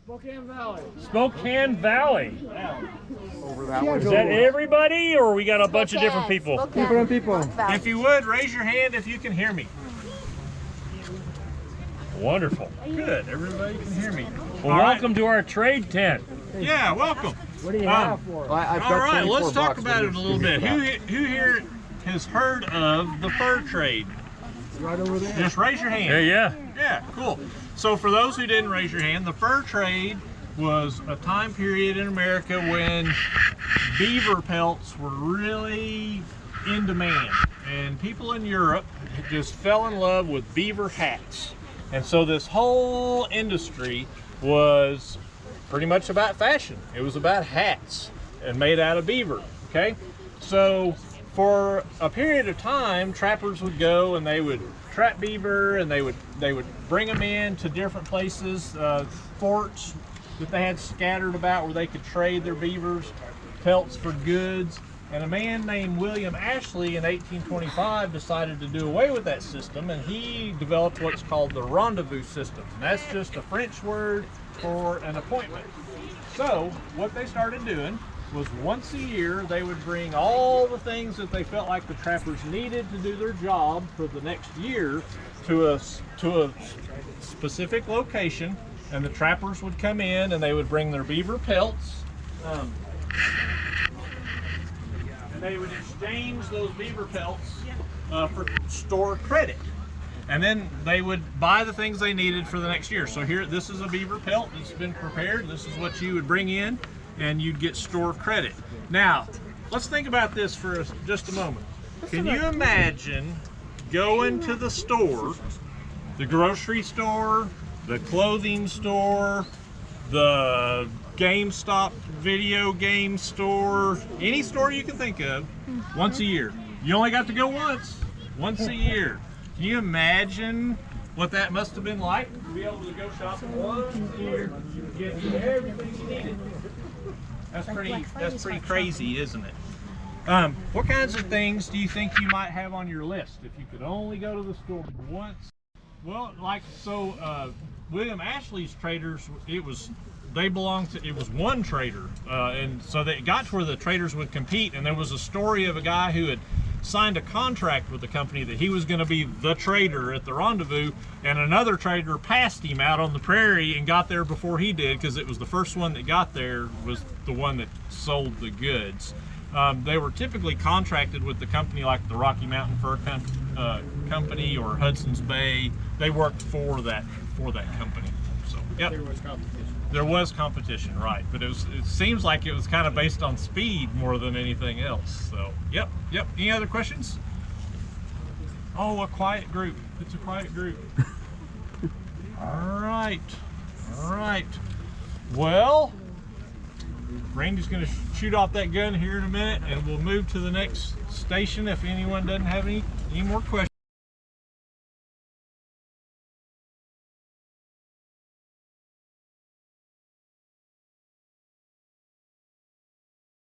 Spokane Valley. Spokane Valley. Over that way. Is that everybody, or we got a bunch of different people? Different people. If you would, raise your hand if you can hear me. Wonderful. Good. Everybody can hear me. Well, welcome to our trade tent. Yeah, welcome. What do you have for us? All right, let's talk about it a little bit. Who here has heard of the fur trade? Right over there. Just raise your hand. Yeah, cool. So for those who didn't raise your hand, the fur trade was a time period in America when beaver pelts were really in demand. And people in Europe just fell in love with beaver hats. And so this whole industry was pretty much about fashion. It was about hats and made out of beaver, okay? So for a period of time, trappers would go and they would trap beaver, and they would bring them in to different places, forts that they had scattered about where they could trade their beavers pelts for goods. And a man named William Ashley in 1825 decided to do away with that system, and he developed what's called the rendezvous system. And that's just a French word for an appointment. So what they started doing was once a year they would bring all the things that they felt like the trappers needed to do their job for the next year to a specific location, and the trappers would come in and they would bring their beaver pelts. And they would exchange those beaver pelts for store credit. And then they would buy the things they needed for the next year. So here, this is a beaver pelt that's been prepared. This is what you would bring in, and you'd get store credit. Now, let's think about this for just a moment. Can you imagine going to the store, the grocery store, the clothing store, the GameStop video game store, any store you can think of, once a year? You only got to go once a year. Can you imagine what that must have been like to be able to go shopping once a year and get everything you needed? That's pretty crazy, isn't it? What kinds of things do you think you might have on your list if you could only go to the store once? Well, William Ashley's traders, it was one trader, and so they got to where the traders would compete, and there was a story of a guy who had signed a contract with the company that he was going to be the trader at the rendezvous, and another trader passed him out on the prairie and got there before he did, because it was the first one that got there was the one that sold the goods. They were typically contracted with the company like the Rocky Mountain Fur Company or Hudson's Bay. They worked for that company. So yep. There was competition, right? But it seems like it was kind of based on speed more than anything else. So yep. Any other questions? Oh, a quiet group. It's a quiet group. All right. Well, Randy's going to shoot off that gun here in a minute, and we'll move to the next station if anyone doesn't have any more questions.